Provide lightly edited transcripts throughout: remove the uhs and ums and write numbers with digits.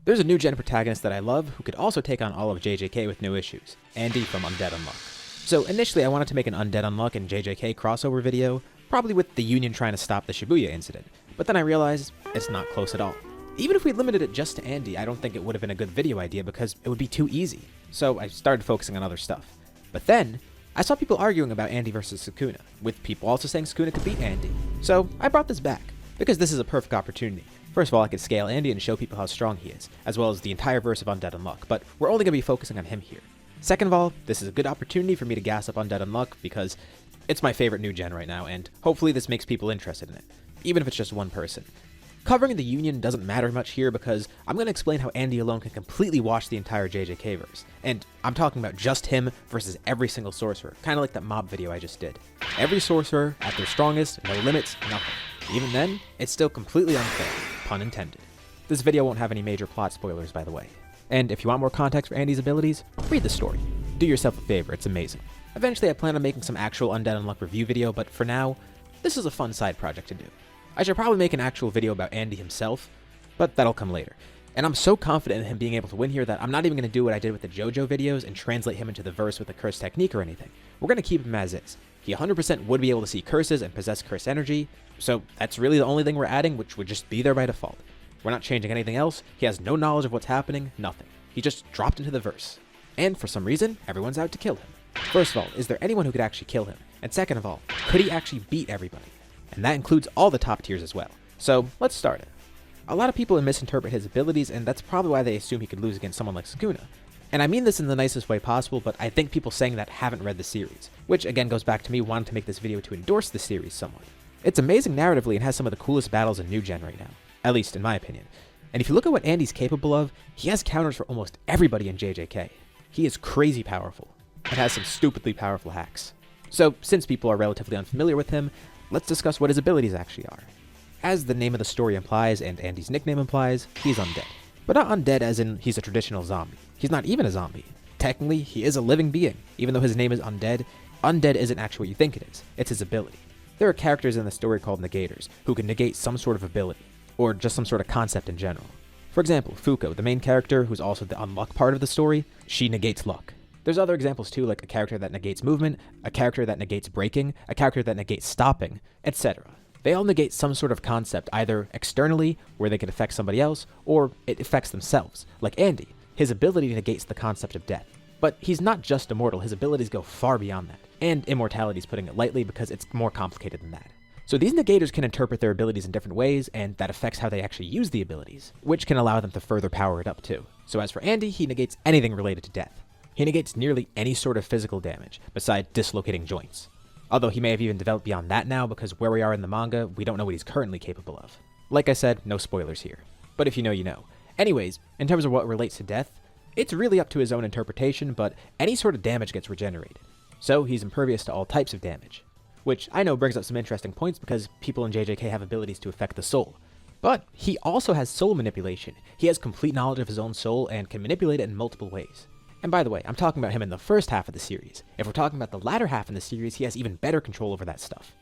There's a new gen protagonist that I love who could also take on all of JJK with no issues, Andy from Undead Unluck. So initially I wanted to make an Undead Unluck and JJK crossover video, probably with the Union trying to stop the Shibuya incident, but then I realized it's not close at all. Even if we limited it just to Andy, I don't think it would have been a good video idea because it would be too easy, so I started focusing on other stuff. But then, I saw people arguing about Andy versus Sukuna, with people also saying Sukuna could beat Andy. So I brought this back, because this is a perfect opportunity. First of all, I could scale Andy and show people how strong he is, as well as the entire verse of Undead Unluck, but we're only going to be focusing on him here. Second of all, this is a good opportunity for me to gas up Undead Unluck because it's my favorite new gen right now, and hopefully this makes people interested in it, even if it's just one person. Covering the Union doesn't matter much here because I'm going to explain how Andy alone can completely wash the entire JJK verse, and I'm talking about just him versus every single sorcerer, kind of like that mob video I just did. Every sorcerer, at their strongest, no limits, nothing. Even then, it's still completely unfair, pun intended. This video won't have any major plot spoilers, by the way. And if you want more context for Andy's abilities, read the story. Do yourself a favor, it's amazing. Eventually I plan on making some actual Undead Unluck review video, but for now, this is a fun side project to do. I should probably make an actual video about Andy himself, but that'll come later. And I'm so confident in him being able to win here that I'm not even going to do what I did with the Gojo videos and translate him into the verse with a curse technique or anything. We're going to keep him as is. He 100% would be able to see curses and possess curse energy, so that's really the only thing we're adding, which would just be there by default. We're not changing anything else, he has no knowledge of what's happening, nothing. He just dropped into the verse. And for some reason, everyone's out to kill him. First of all, is there anyone who could actually kill him? And second of all, could he actually beat everybody? And that includes all the top tiers as well. So let's start it. A lot of people misinterpret his abilities, and that's probably why they assume he could lose against someone like Sukuna. And I mean this in the nicest way possible, but I think people saying that haven't read the series, which again goes back to me wanting to make this video to endorse the series somewhat. It's amazing narratively and has some of the coolest battles in new gen right now, at least in my opinion. And if you look at what Andy's capable of, he has counters for almost everybody in JJK. He is crazy powerful, and has some stupidly powerful hacks. So since people are relatively unfamiliar with him, let's discuss what his abilities actually are. As the name of the story implies, and Andy's nickname implies, he's undead. But not undead as in he's a traditional zombie. He's not even a zombie. Technically, he is a living being. Even though his name is Undead, Undead isn't actually what you think it is. It's his ability. There are characters in the story called negators, who can negate some sort of ability, or just some sort of concept in general. For example, Fuko, the main character, who's also the unluck part of the story, she negates luck. There's other examples too, like a character that negates movement, a character that negates braking, a character that negates stopping, etc. They all negate some sort of concept, either externally, where they can affect somebody else, or it affects themselves. Like Andy, his ability negates the concept of death. But he's not just immortal, his abilities go far beyond that. And immortality is putting it lightly because it's more complicated than that. So these negators can interpret their abilities in different ways, and that affects how they actually use the abilities, which can allow them to further power it up too. So as for Andy, he negates anything related to death. He negates nearly any sort of physical damage, besides dislocating joints. Although he may have even developed beyond that now, because where we are in the manga, we don't know what he's currently capable of. Like I said, no spoilers here. But if you know, you know. Anyways, in terms of what relates to death, it's really up to his own interpretation, but any sort of damage gets regenerated. So he's impervious to all types of damage. Which I know brings up some interesting points because people in JJK have abilities to affect the soul. But he also has soul manipulation. He has complete knowledge of his own soul and can manipulate it in multiple ways. And by the way, I'm talking about him in the first half of the series. If we're talking about the latter half in the series, he has even better control over that stuff.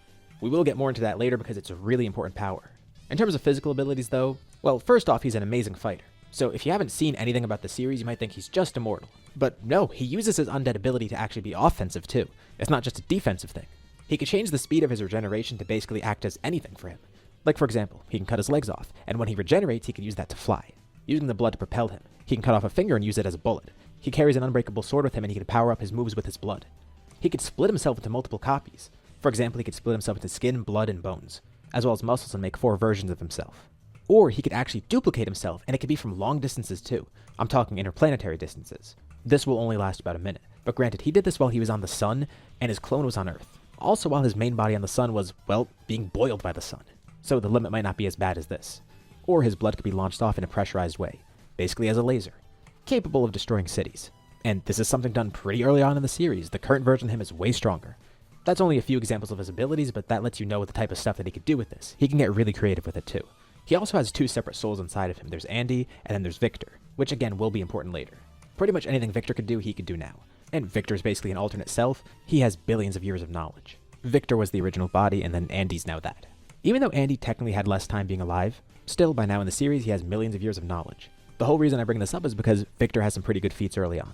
We will get more into that later because it's a really important power. In terms of physical abilities though, well, first off, he's an amazing fighter. So if you haven't seen anything about the series, you might think he's just immortal. But no, he uses his undead ability to actually be offensive too. It's not just a defensive thing. He can change the speed of his regeneration to basically act as anything for him. Like for example, he can cut his legs off, and when he regenerates, he can use that to fly. Using the blood to propel him, he can cut off a finger and use it as a bullet. He carries an unbreakable sword with him and he can power up his moves with his blood. He could split himself into multiple copies. For example, he could split himself into skin, blood, and bones, as well as muscles and make 4 versions of himself. Or he could actually duplicate himself, and it could be from long distances too. I'm talking interplanetary distances. This will only last about a minute, but granted, he did this while he was on the sun, and his clone was on Earth. Also while his main body on the sun was, well, being boiled by the sun. So the limit might not be as bad as this. Or his blood could be launched off in a pressurized way, basically as a laser, capable of destroying cities. And this is something done pretty early on in the series. The current version of him is way stronger. That's only a few examples of his abilities, but that lets you know the type of stuff that he could do with this. He can get really creative with it too. He also has 2 separate souls inside of him. There's Andy, and then there's Victor, which again will be important later. Pretty much anything Victor could do, he could do now. And Victor's basically an alternate self. He has billions of years of knowledge. Victor was the original body, and then Andy's now that. Even though Andy technically had less time being alive, still by now in the series he has millions of years of knowledge. The whole reason I bring this up is because Victor has some pretty good feats early on.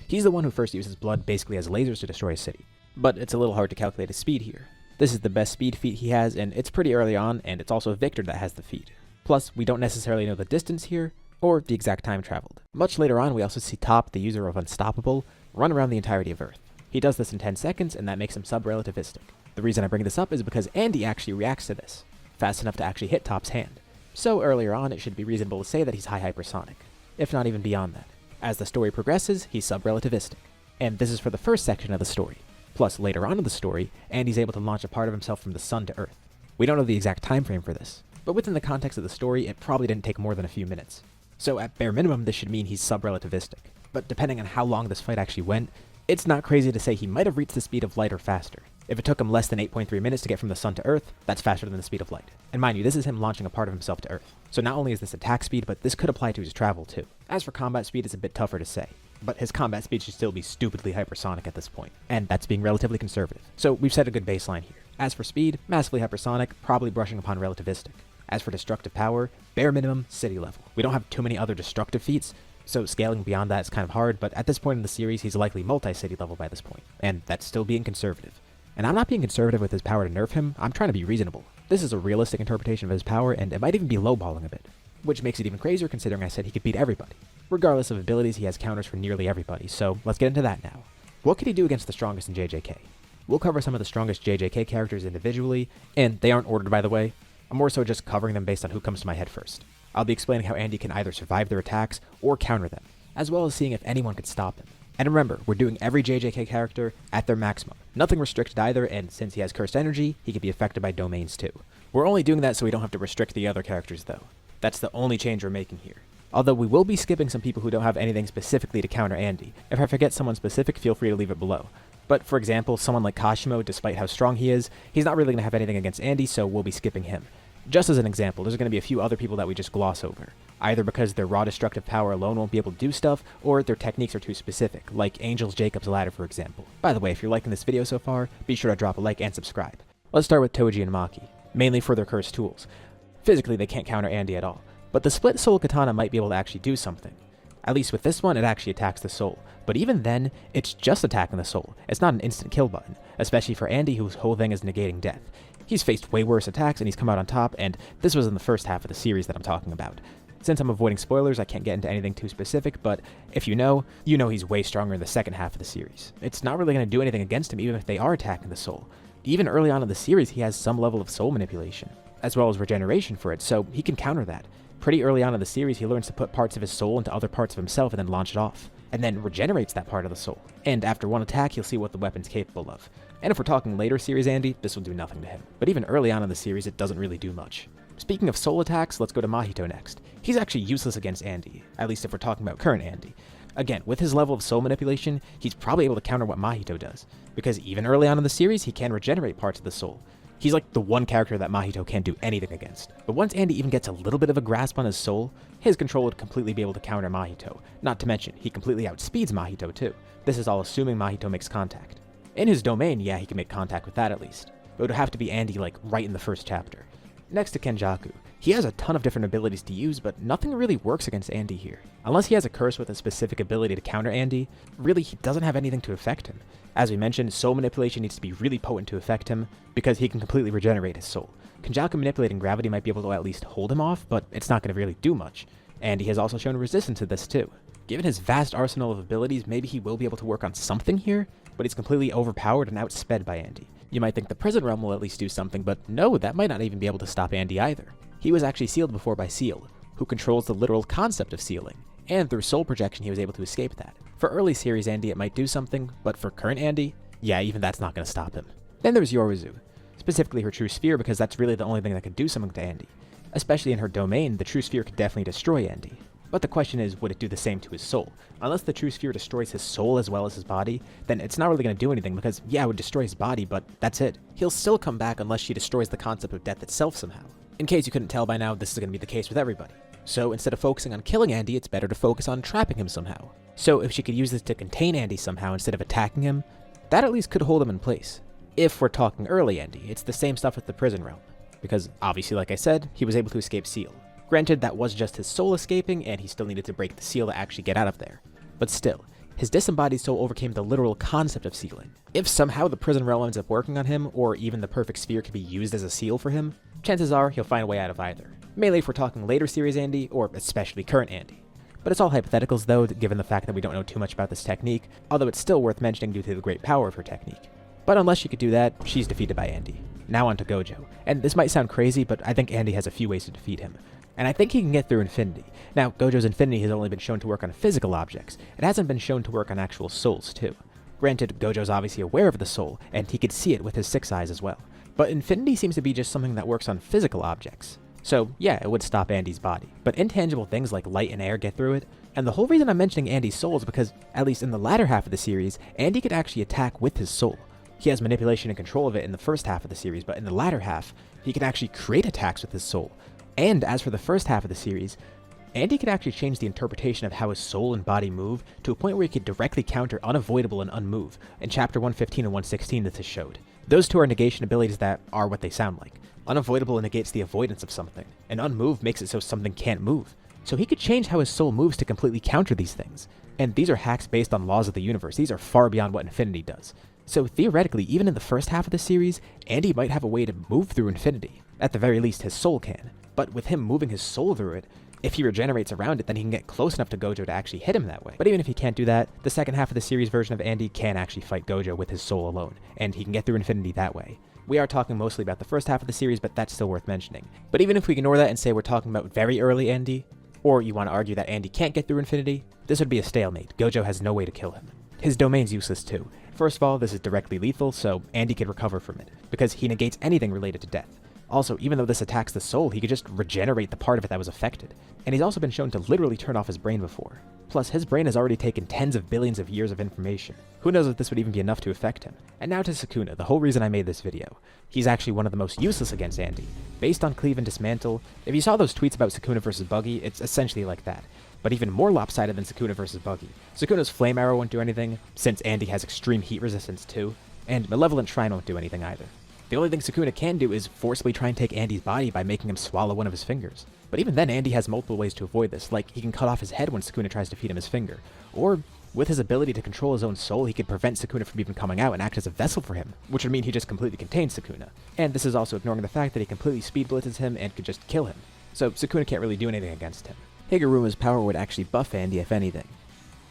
He's the one who first uses blood basically as lasers to destroy a city, but it's a little hard to calculate his speed here. This is the best speed feat he has, and it's pretty early on, and it's also Victor that has the feat. Plus, we don't necessarily know the distance here, or the exact time traveled. Much later on, we also see Top, the user of Unstoppable, run around the entirety of Earth. He does this in 10 seconds, and that makes him sub-relativistic. The reason I bring this up is because Andy actually reacts to this, fast enough to actually hit Top's hand. So earlier on, it should be reasonable to say that he's high hypersonic, if not even beyond that. As the story progresses, he's sub-relativistic. And this is for the first section of the story. Plus, later on in the story, Andy's able to launch a part of himself from the sun to Earth. We don't know the exact time frame for this, but within the context of the story, it probably didn't take more than a few minutes. So at bare minimum, this should mean he's sub-relativistic. But depending on how long this fight actually went, it's not crazy to say he might have reached the speed of light or faster. If it took him less than 8.3 minutes to get from the sun to Earth, that's faster than the speed of light. And mind you, this is him launching a part of himself to Earth. So not only is this attack speed, but this could apply to his travel too. As for combat speed, it's a bit tougher to say. But his combat speed should still be stupidly hypersonic at this point, and that's being relatively conservative. So we've set a good baseline here. As for speed, massively hypersonic, probably brushing upon relativistic. As for destructive power, bare minimum, city level. We don't have too many other destructive feats, so scaling beyond that is kind of hard, but at this point in the series, he's likely multi-city level by this point, and that's still being conservative. And I'm not being conservative with his power to nerf him, I'm trying to be reasonable. This is a realistic interpretation of his power, and it might even be lowballing a bit, which makes it even crazier considering I said he could beat everybody. Regardless of abilities, he has counters for nearly everybody, so let's get into that now. What could he do against the strongest in JJK? We'll cover some of the strongest JJK characters individually, and they aren't ordered by the way. I'm more so just covering them based on who comes to my head first. I'll be explaining how Andy can either survive their attacks or counter them, as well as seeing if anyone could stop him. And remember, we're doing every JJK character at their maximum. Nothing restricted either, and since he has cursed energy, he can be affected by domains too. We're only doing that so we don't have to restrict the other characters though. That's the only change we're making here. Although we will be skipping some people who don't have anything specifically to counter Andy. If I forget someone specific, feel free to leave it below. But for example, someone like Kashimo, despite how strong he is, he's not really going to have anything against Andy, so we'll be skipping him. Just as an example, there's going to be a few other people that we just gloss over, either because their raw destructive power alone won't be able to do stuff, or their techniques are too specific, like Angel's Jacob's Ladder for example. By the way, if you're liking this video so far, be sure to drop a like and subscribe. Let's start with Toji and Maki, mainly for their cursed tools. Physically, they can't counter Andy at all, but the split soul katana might be able to actually do something. At least with this one, it actually attacks the soul, but even then, it's just attacking the soul. It's not an instant kill button, especially for Andy whose whole thing is negating death. He's faced way worse attacks and he's come out on top, and this was in the first half of the series that I'm talking about. Since I'm avoiding spoilers, I can't get into anything too specific, but if you know he's way stronger in the second half of the series. It's not really going to do anything against him even if they are attacking the soul. Even early on in the series, he has some level of soul manipulation, as well as regeneration for it, so he can counter that. Pretty early on in the series, he learns to put parts of his soul into other parts of himself and then launch it off, and then regenerates that part of the soul. And after one attack, he'll see what the weapon's capable of. And if we're talking later series Andy, this will do nothing to him. But even early on in the series, it doesn't really do much. Speaking of soul attacks, let's go to Mahito next. He's actually useless against Andy, at least if we're talking about current Andy. Again, with his level of soul manipulation, he's probably able to counter what Mahito does, because even early on in the series, he can regenerate parts of the soul. He's like the one character that Mahito can't do anything against. But once Andy even gets a little bit of a grasp on his soul, his control would completely be able to counter Mahito. Not to mention, he completely outspeeds Mahito too. This is all assuming Mahito makes contact. In his domain, yeah, he can make contact with that at least. It would have to be Andy like right in the first chapter. Next to Kenjaku. He has a ton of different abilities to use, but nothing really works against Andy here. Unless he has a curse with a specific ability to counter Andy, really he doesn't have anything to affect him. As we mentioned, soul manipulation needs to be really potent to affect him, because he can completely regenerate his soul. Kenjaku manipulating gravity might be able to at least hold him off, but it's not going to really do much. And he has also shown resistance to this too. Given his vast arsenal of abilities, maybe he will be able to work on something here, but he's completely overpowered and outsped by Andy. You might think the prison realm will at least do something, but no, that might not even be able to stop Andy either. He was actually sealed before by Seal, who controls the literal concept of sealing, and through soul projection he was able to escape that. For early series Andy it might do something, but for current Andy, yeah, even that's not going to stop him. Then there's Yoruzu, specifically her True Sphere, because that's really the only thing that could do something to Andy. Especially in her domain, the True Sphere could definitely destroy Andy. But the question is, would it do the same to his soul? Unless the True Sphere destroys his soul as well as his body, then it's not really going to do anything because, yeah, it would destroy his body, but that's it. He'll still come back unless she destroys the concept of death itself somehow. In case you couldn't tell by now, this is going to be the case with everybody. So instead of focusing on killing Andy, it's better to focus on trapping him somehow. So if she could use this to contain Andy somehow instead of attacking him, that at least could hold him in place. If we're talking early Andy, it's the same stuff with the prison realm. Because obviously, like I said, he was able to escape Seal. Granted, that was just his soul escaping, and he still needed to break the seal to actually get out of there. But still, his disembodied soul overcame the literal concept of sealing. If somehow the prison realm ends up working on him, or even the perfect sphere can be used as a seal for him, chances are he'll find a way out of either. Mainly if we're talking later series Andy, or especially current Andy. But it's all hypotheticals though, given the fact that we don't know too much about this technique, although it's still worth mentioning due to the great power of her technique. But unless she could do that, she's defeated by Andy. Now on to Gojo. And this might sound crazy, but I think Andy has a few ways to defeat him. And I think he can get through Infinity. Now, Gojo's Infinity has only been shown to work on physical objects. It hasn't been shown to work on actual souls too. Granted, Gojo's obviously aware of the soul, and he could see it with his 6 eyes as well. But Infinity seems to be just something that works on physical objects. So yeah, it would stop Andy's body. But intangible things like light and air get through it. And the whole reason I'm mentioning Andy's soul is because, at least in the latter half of the series, Andy could actually attack with his soul. He has manipulation and control of it in the first half of the series, but in the latter half, he can actually create attacks with his soul. And as for the first half of the series, Andy could actually change the interpretation of how his soul and body move to a point where he could directly counter Unavoidable and Unmove in Chapter 115 and 116 that this showed. Those two are negation abilities that are what they sound like. Unavoidable negates the avoidance of something, and Unmove makes it so something can't move. So he could change how his soul moves to completely counter these things. And these are hacks based on laws of the universe. These are far beyond what Infinity does. So theoretically, even in the first half of the series, Andy might have a way to move through Infinity. At the very least, his soul can. But with him moving his soul through it, if he regenerates around it, then he can get close enough to Gojo to actually hit him that way. But even if he can't do that, the second half of the series version of Andy can actually fight Gojo with his soul alone, and he can get through Infinity that way. We are talking mostly about the first half of the series, but that's still worth mentioning. But even if we ignore that and say we're talking about very early Andy, or you want to argue that Andy can't get through Infinity, this would be a stalemate. Gojo has no way to kill him. His domain's useless too. First of all, this is directly lethal, so Andy could recover from it, because he negates anything related to death. Also, even though this attacks the soul, he could just regenerate the part of it that was affected. And he's also been shown to literally turn off his brain before. Plus, his brain has already taken tens of billions of years of information. Who knows if this would even be enough to affect him. And now to Sukuna, the whole reason I made this video. He's actually one of the most useless against Andy. Based on Cleave and Dismantle, if you saw those tweets about Sukuna versus Buggy, it's essentially like that. But even more lopsided than Sukuna versus Buggy. Sukuna's Flame Arrow won't do anything, since Andy has extreme heat resistance too, and Malevolent Shrine won't do anything either. The only thing Sukuna can do is forcibly try and take Andy's body by making him swallow one of his fingers. But even then, Andy has multiple ways to avoid this, like he can cut off his head when Sukuna tries to feed him his finger. Or, with his ability to control his own soul, he could prevent Sukuna from even coming out and act as a vessel for him, which would mean he just completely contains Sukuna. And this is also ignoring the fact that he completely speed blitzes him and could just kill him. So Sukuna can't really do anything against him. Higuruma's power would actually buff Andy if anything.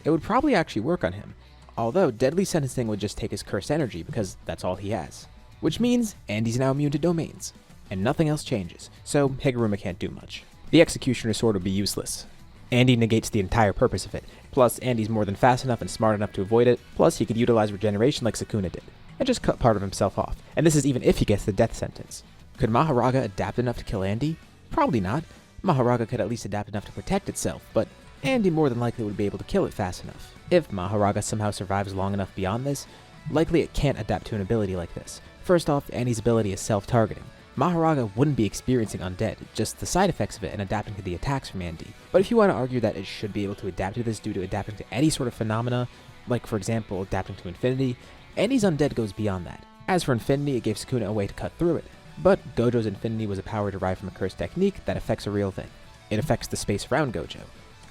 It would probably actually work on him, although Deadly Sentencing would just take his cursed energy because that's all he has. Which means Andy's now immune to domains, and nothing else changes, so Higuruma can't do much. The Executioner Sword would be useless. Andy negates the entire purpose of it, plus Andy's more than fast enough and smart enough to avoid it, plus he could utilize regeneration like Sukuna did, and just cut part of himself off, and this is even if he gets the death sentence. Could Mahoraga adapt enough to kill Andy? Probably not. Mahoraga could at least adapt enough to protect itself, but Andy more than likely would be able to kill it fast enough. If Mahoraga somehow survives long enough beyond this, likely it can't adapt to an ability like this. First off, Andy's ability is self-targeting. Mahoraga wouldn't be experiencing Undead, just the side effects of it and adapting to the attacks from Andy. But if you want to argue that it should be able to adapt to this due to adapting to any sort of phenomena, like for example adapting to Infinity, Andy's Undead goes beyond that. As for Infinity, it gave Sukuna a way to cut through it. But Gojo's Infinity was a power derived from a cursed technique that affects a real thing. It affects the space around Gojo.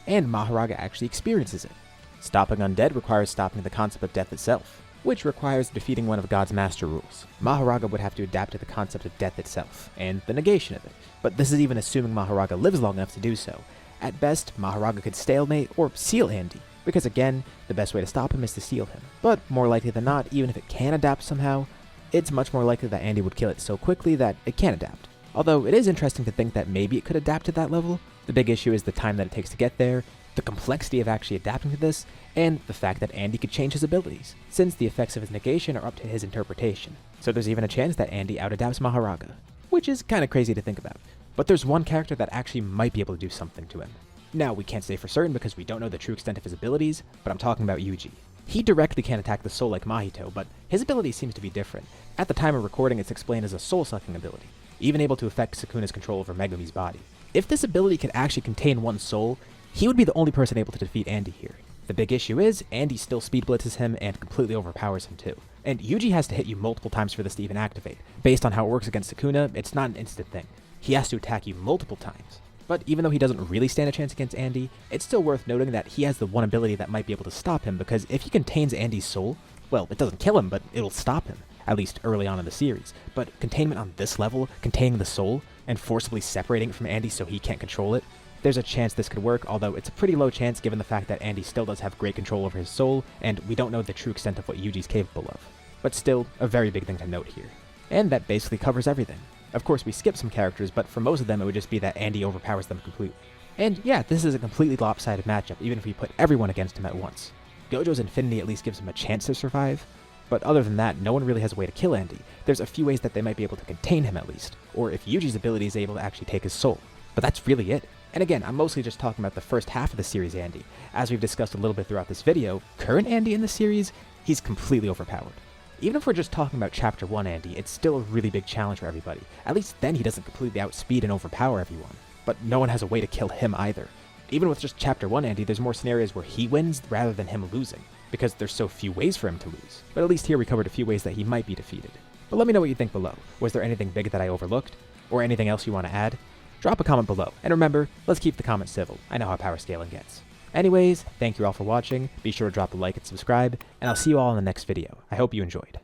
And Mahoraga actually experiences it. Stopping Undead requires stopping the concept of death itself, which requires defeating one of God's master rules. Mahoraga would have to adapt to the concept of death itself, and the negation of it. But this is even assuming Mahoraga lives long enough to do so. At best, Mahoraga could stalemate or seal Andy, because again, the best way to stop him is to seal him. But more likely than not, even if it can adapt somehow, it's much more likely that Andy would kill it so quickly that it can't adapt. Although it is interesting to think that maybe it could adapt to that level. The big issue is the time that it takes to get there, the complexity of actually adapting to this, and the fact that Andy could change his abilities, since the effects of his negation are up to his interpretation. So there's even a chance that Andy out-adapts Mahoraga, which is kinda crazy to think about. But there's one character that actually might be able to do something to him. Now, we can't say for certain because we don't know the true extent of his abilities, but I'm talking about Yuji. He directly can't attack the soul like Mahito, but his ability seems to be different. At the time of recording, it's explained as a soul-sucking ability, even able to affect Sukuna's control over Megumi's body. If this ability could actually contain one soul, he would be the only person able to defeat Andy here. The big issue is, Andy still speed blitzes him and completely overpowers him too. And Yuji has to hit you multiple times for this to even activate. Based on how it works against Sukuna, it's not an instant thing. He has to attack you multiple times. But even though he doesn't really stand a chance against Andy, it's still worth noting that he has the one ability that might be able to stop him, because if he contains Andy's soul, well, it doesn't kill him, but it'll stop him, at least early on in the series. But containment on this level, containing the soul, and forcibly separating it from Andy so he can't control it, there's a chance this could work, although it's a pretty low chance given the fact that Andy still does have great control over his soul, and we don't know the true extent of what Yuji's capable of. But still, a very big thing to note here. And that basically covers everything. Of course, we skip some characters, but for most of them it would just be that Andy overpowers them completely. And yeah, this is a completely lopsided matchup, even if we put everyone against him at once. Gojo's Infinity at least gives him a chance to survive, but other than that, no one really has a way to kill Andy. There's a few ways that they might be able to contain him at least, or if Yuji's ability is able to actually take his soul. But that's really it. And again, I'm mostly just talking about the first half of the series Andy. As we've discussed a little bit throughout this video, current Andy in the series, he's completely overpowered. Even if we're just talking about Chapter 1 Andy, it's still a really big challenge for everybody. At least then he doesn't completely outspeed and overpower everyone. But no one has a way to kill him either. Even with just Chapter 1 Andy, there's more scenarios where he wins rather than him losing, because there's so few ways for him to lose. But at least here we covered a few ways that he might be defeated. But let me know what you think below. Was there anything big that I overlooked? Or anything else you want to add? Drop a comment below. And remember, let's keep the comments civil. I know how power scaling gets. Anyways, thank you all for watching, be sure to drop a like and subscribe, and I'll see you all in the next video. I hope you enjoyed.